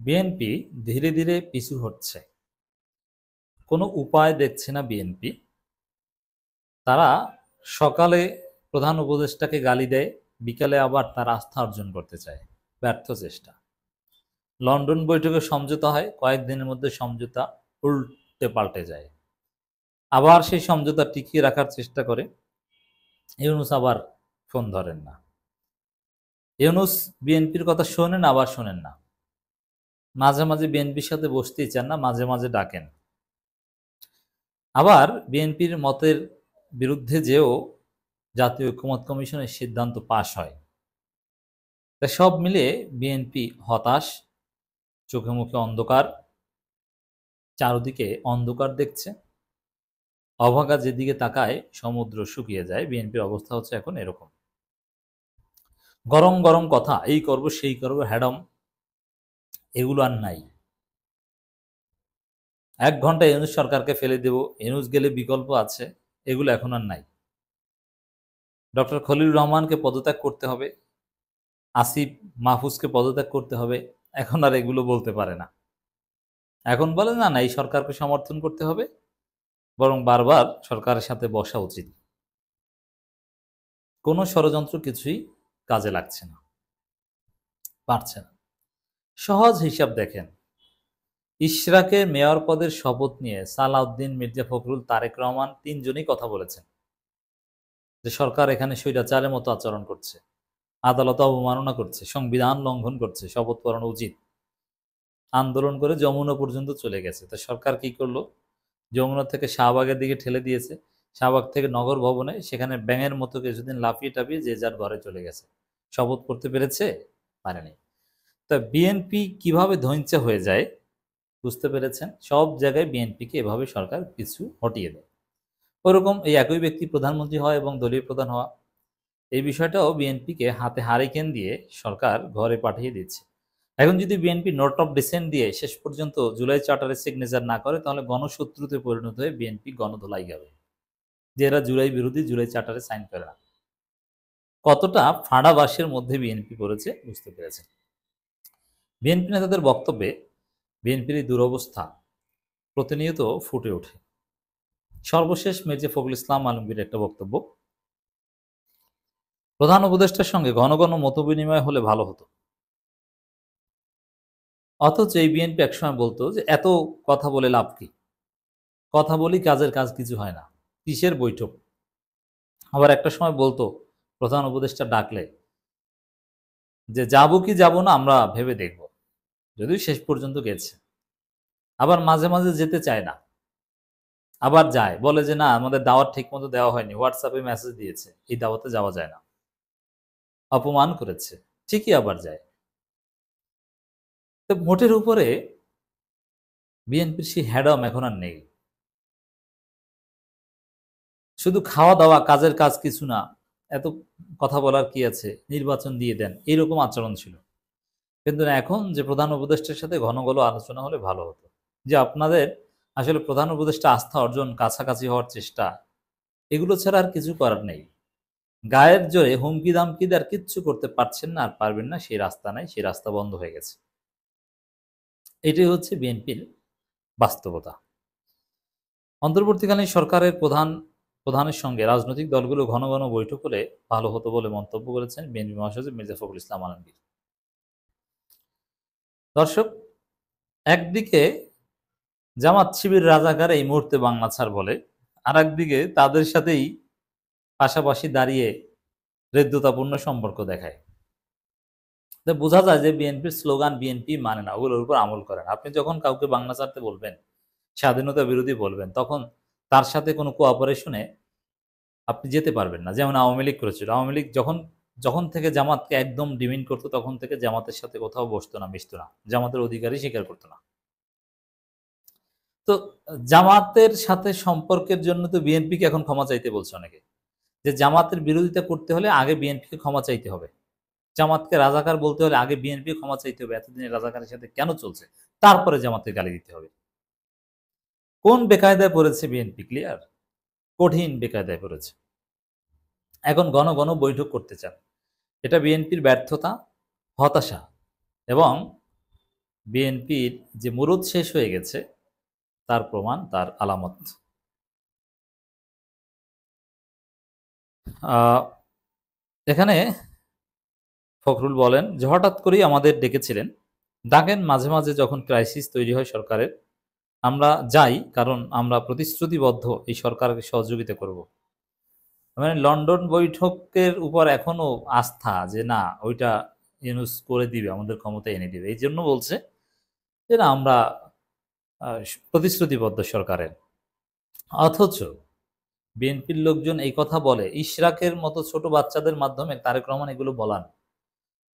BNP ধীরে ধীরে পিছু হটছে। কোনো উপায় দেখছে না বিএনপি। তারা সকালে প্রধান উপদেষ্টাকে গালি দেয়, বিকালে আবার তার আস্থা অর্জন করতে চায়। ব্যর্থ চেষ্টা। লন্ডন বৈঠকে সমঝোতা হয়, কয়েকদিনের মধ্যে সমঝোতা উল্টে পাল্টে যায়। আবার সেই সমঝোতা টিকিয়ে রাখার চেষ্টা করে। ইউনূস আবার ফোন ধরেন না। ইউনূস বিএনপির কথা শোনেন, আবার শোনেন না। মাঝে মাঝে বিএনপির সাথে বসতেই চান না, মাঝে মাঝে ডাকেন। আবার বিএনপির মতের বিরুদ্ধে যেও জাতীয় ঐকমত্য কমিশনের সিদ্ধান্ত পাশ হয়। তা সব মিলিয়ে বিএনপি হতাশ, চোখে মুখে অন্ধকার, চারদিকে অন্ধকার দেখছে। অভাগা যেদিকে তাকায় সমুদ্র শুকিয়ে যায়। বিএনপির অবস্থা হচ্ছে এখন এরকম। গরম গরম কথা, এই করব সেই করব, হ্যাডম, এগুলো আর নাই। 1 ঘন্টা ইউনূস সরকারকে ফেলে দেব, ইউনূস গেলে বিকল্প আছে, এগুলো এখন আর নাই। ডক্টর খলিলুর রহমানকে পদত্যাগ করতে হবে, আসিফ মাহফুজকে পদত্যাগ করতে হবে, এখন আর এগুলো বলতে পারে না। এখন বলে না, না এই সরকারকে সমর্থন করতে হবে, বরং বারবার সরকারের সাথে বসা উচিত। কোনো ষড়যন্ত্র কিছুই কাজে লাগছে না, পারছে না। সহজ হিসাব দেখেন, ইশরাকের মেয়র পদের শপথ নিয়ে সালাউদ্দিন, মির্জা ফখরুল, তারেক রহমান তিনজনই কথা বলেছেন যে সরকার এখানে স্বৈরাচারের মতো আচরণ করছে, আদালত অবমাননা করছে, সংবিধান লঙ্ঘন করছে, শপথ পড়ানো উচিত। আন্দোলন করে যমুনা পর্যন্ত চলে গেছে। তা সরকার কি করলো? যমুনা থেকে শাহবাগের দিকে ঠেলে দিয়েছে, শাহবাগ থেকে নগর ভবনে, সেখানে ব্যাঙের মতো কিছুদিন লাফিয়ে টাপিয়ে যে যার ঘরে চলে গেছে। শপথ করতে পেরেছে? পারেনি। তা বিএনপি কিভাবে ধৈর্য হয়ে যায় বুঝতে পেরেছেন। সব জায়গায় বিএনপিকে এভাবে সরকার পিছু হটিয়ে দেয়। ওরকম এই একই ব্যক্তি প্রধানমন্ত্রী হয় এবং দলীয় প্রধান হওয়া, এই বিষয়টাও বিএনপিকে হাতে হারিকেন দিয়ে সরকার ঘরে পাঠিয়ে দিচ্ছে। এখন যদি বিএনপি নোট অফ ডিসেন্ট দিয়ে শেষ পর্যন্ত জুলাই চার্টারে সিগনেচার না করে, তাহলে গণশত্রুতে পরিণত হয়ে বিএনপি গণধোলাই যাবে, যে এরা জুলাই বিরোধী, জুলাই চার্টারে সাইন করে না। কতটা ফাঁড়াবাসের মধ্যে বিএনপি পড়েছে বুঝতে পেরেছে। বিএনপি নেতাদের বক্তব্যে বিএনপির এই দুরবস্থা প্রতিনিয়ত ফুটে ওঠে। সর্বশেষ মির্জা ফখরুল ইসলাম আলমগীর একটা বক্তব্য, প্রধান উপদেষ্টার সঙ্গে ঘন ঘন মতবিনিময় হলে ভালো হতো। অথচ এই বিএনপি একসময় বলতো যে এত কথা বলে লাভ কি, কথা বলি কাজের কাজ কিছু হয় না, কিসের বৈঠক। আবার একটা সময় বলতো প্রধান উপদেষ্টা ডাকলে যে যাবো কি যাবো না আমরা ভেবে দেখব, যদিও শেষ পর্যন্ত গেছে। আবার মাঝে মাঝে যেতে চায় না, আবার যায়, বলে যে না আমাদের দাওয়াত ঠিক মতো দেওয়া হয়নি, হোয়াটসঅ্যাপে মেসেজ দিয়েছে, এই দাওয়াতে যাওয়া যায় না, অপমান করেছে, ঠিকই আবার যায়। তো মোটের উপরে বিএনপির সেই হ্যাডম এখন আর নেই। শুধু খাওয়া দাওয়া, কাজের কাজ কিছু না, এত কথা বলার কি আছে, নির্বাচন দিয়ে দেন, এইরকম আচরণ ছিল। কিন্তু এখন যে প্রধান উপদেষ্টার সাথে ঘন ঘন আলোচনা হলে ভালো হতো, যে আপনাদের আসলে প্রধান উপদেষ্টা আস্থা অর্জন, কাছাকাছি হওয়ার চেষ্টা, এগুলো ছাড়া আর কিছু করার নেই। গায়ের জোরে হুমকি দামকি আর কিচ্ছু করতে পারছেন না, আর পারবেন না, সেই রাস্তা নাই, সেই রাস্তা বন্ধ হয়ে গেছে। এটাই হচ্ছে বিএনপির বাস্তবতা। অন্তর্বর্তীকালীন সরকারের প্রধানের সঙ্গে রাজনৈতিক দলগুলো ঘন ঘন বৈঠক হলে ভালো হতো বলে মন্তব্য করেছেন বিএনপি মহাসচিব মির্জা ফখরুল ইসলাম আলমগীর। দর্শক, একদিকে জামাত শিবির রাজাকার এই মুহূর্তে বাংলা ছাড় বলে, আর একদিকে তাদের সাথেই পাশাপাশি দাঁড়িয়ে হৃদ্যতাপূর্ণ সম্পর্ক দেখায়। বোঝা যায় যে বিএনপির স্লোগান বিএনপি মানে না, ওগুলোর উপর আমল করেন। আপনি যখন কাউকে বাংলা ছাড়তে বলবেন, স্বাধীনতা বিরোধী বলবেন, তখন তার সাথে কোনো কোঅপারেশনে আপনি যেতে পারবেন না। যেমন আওয়ামী লীগ করেছিল। আওয়ামী লীগ যখন যখন থেকে জামাতকে একদম ডিমিন করতো, তখন থেকে জামাতের সাথে কোথাও বসতো না, মিশতো না, জামাতের অধিকারই স্বীকার করতো না। তো জামাতের সাথে সম্পর্কের জন্য তো বিএনপিকে এখন ক্ষমা চাইতে বলছে অনেকে, যে জামাতের বিরোধিতা করতে হলে আগে বিএনপিকে ক্ষমা চাইতে হবে, জামাতকে রাজাকার বলতে হলে আগে বিএনপি ক্ষমা চাইতে হবে, এতদিন রাজাকারের সাথে কেন চলছে, তারপরে জামাতকে গালি দিতে হবে। কোন বেকায়দায় পড়েছে বিএনপি? ক্লিয়ার, কঠিন বেকায়দায় পড়েছে। এখন ঘন ঘন বৈঠক করতে চান, এটা বিএনপির ব্যর্থতা, হতাশা এবং বিএনপির যে মুরুদ শেষ হয়ে গেছে তার প্রমাণ, তার আলামত। এখানে ফখরুল বলেন যে হঠাৎ করেই আমাদের ডেকেছিলেন, ডাকেন মাঝে মাঝে যখন ক্রাইসিস তৈরি হয় সরকারের, আমরা যাই কারণ আমরা প্রতিশ্রুতিবদ্ধ এই সরকারকে সহযোগিতা করব। মানে লন্ডন বৈঠকের উপর এখনো আস্থা যে না ওইটা ইউনুস করে দিবে, আমাদের ক্ষমতায় এনে দিবে, এই জন্য বলছে যে না আমরা প্রতিশ্রুতিবদ্ধ সরকারের। অথচ বিএনপির লোকজন এই কথা বলে ইশরাকের মতো ছোট বাচ্চাদের মাধ্যমে তারেক রহমান এগুলো বলান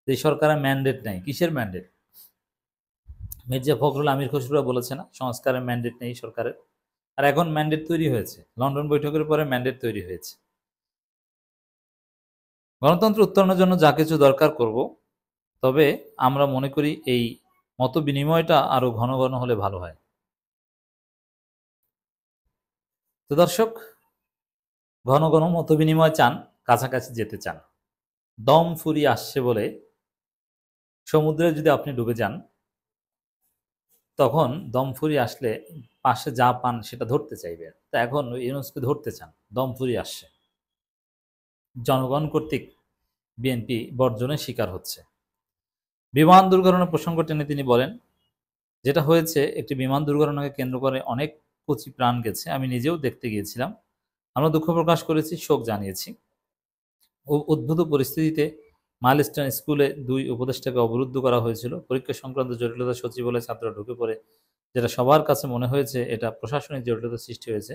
যে সরকারের ম্যান্ডেট নেই। কিসের ম্যান্ডেট? মির্জা ফখরুল, আমির খসরুরা বলেছে না সংস্কারের ম্যান্ডেট নেই সরকারের, আর এখন ম্যান্ডেট তৈরি হয়েছে, লন্ডন বৈঠকের পরে ম্যান্ডেট তৈরি হয়েছে। গণতন্ত্র উত্তরণের জন্য যা কিছু দরকার করব, তবে আমরা মনে করি এই মত বিনিময়টা আরো ঘন ঘন হলে ভালো হয়। তো দর্শক, ঘন ঘন মত বিনিময় চান, কাছাকাছি যেতে চান। দম ফুরিয়ে আসছে বলে সমুদ্রে যদি আপনি ডুবে যান, তখন দম ফুরিয়ে আসলে পাশে যা পান সেটা ধরতে চাইবেন। তা এখন ইউনুসকে ধরতে চান, দম ফুরিয়ে আসছে, জনগণ কর্তৃক বিএনপি বর্জনের শিকার হচ্ছে। বিমান দুর্ঘটনার প্রসঙ্গ টেনে তিনি বলেন, যেটা হয়েছে একটি বিমান দুর্ঘটনাকে কেন্দ্র করে অনেক কচি প্রাণ গেছে, আমি নিজেও দেখতে গিয়েছিলাম, আমরা দুঃখ প্রকাশ করেছি, শোক জানিয়েছি। উদ্ভূত পরিস্থিতিতে মাইলস্টোন স্কুলে 2 উপদেষ্টাকে অবরুদ্ধ করা হয়েছিল। পরীক্ষা সংক্রান্ত জটিলতা সচিবালয়ে ছাত্ররা ঢুকে পড়ে, যেটা সবার কাছে মনে হয়েছে এটা প্রশাসনিক জটিলতা সৃষ্টি হয়েছে।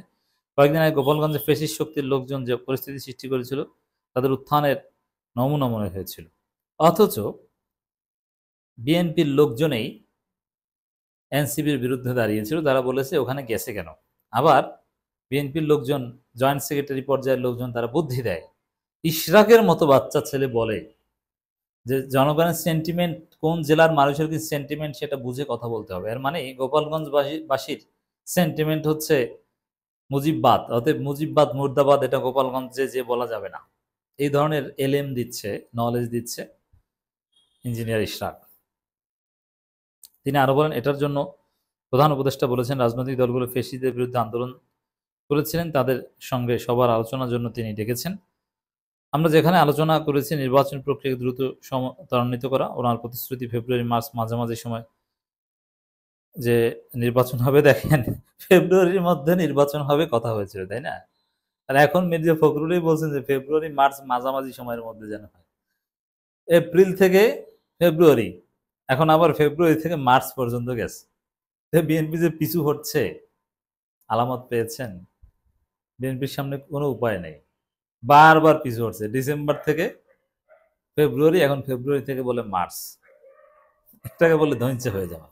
কয়েকদিন আগে গোপালগঞ্জে ফেসিস্ট শক্তির লোকজন যে পরিস্থিতি সৃষ্টি করেছিল তাদের উত্থানের নমুনা মনে হয়েছিল। অথচ বিএনপির লোকজনেই এনসিবির বিরুদ্ধে দাঁড়িয়েছিল, তারা বলেছে ওখানে গেছে কেন। আবার বিএনপির লোকজন, জয়েন্ট সেক্রেটারি পর্যায়ের লোকজন তারা বুদ্ধি দেয়। ইশরাকের মতো বাচ্চা ছেলে বলে যে জনগণের সেন্টিমেন্ট, কোন জেলার মানুষের কি সেন্টিমেন্ট সেটা বুঝে কথা বলতে হবে। এর মানে গোপালগঞ্জবাসীর সেন্টিমেন্ট হচ্ছে মুজিববাদ, অতএব মুজিববাদ মুর্দাবাদ এটা গোপালগঞ্জে যে বলা যাবে না। এই ধরনের এলএম দিচ্ছে, নলেজ দিচ্ছে ইঞ্জিনিয়ার ইশরাক। তিনি আরো বলেন, এটার জন্য প্রধান উপদেষ্টা বলেছেন রাজনৈতিক দলগুলো ফেসিদের বিরুদ্ধে আন্দোলন করেছিলেন, তাদের সঙ্গে সবার আলোচনার জন্য তিনি ডেকেছেন। আমরা যেখানে আলোচনা করেছি নির্বাচন প্রক্রিয়া দ্রুত ত্বরান্বিত করা, ওনার প্রতিশ্রুতি ফেব্রুয়ারি মার্চ মাঝামাঝি সময় যে নির্বাচন হবে। দেখেন ফেব্রুয়ারির মধ্যে নির্বাচন হবে কথা হয়েছিল, তাই না? আর এখন মির্জা ফখরুলই বলছেন যে ফেব্রুয়ারি মার্চ মাঝামাঝি সময়ের মধ্যে যেন হয়। এপ্রিল থেকে ফেব্রুয়ারি, এখন আবার ফেব্রুয়ারি থেকে মার্চ পর্যন্ত গেছে। বিএনপি যে পিছু হচ্ছে আলামত পেয়েছেন, বিএনপির সামনে কোনো উপায় নেই, বারবার পিছু হচ্ছে। ডিসেম্বর থেকে ফেব্রুয়ারি, এখন ফেব্রুয়ারি থেকে বলে মার্চ, এটাকে বলে ধৈর্য হয়ে যাওয়া।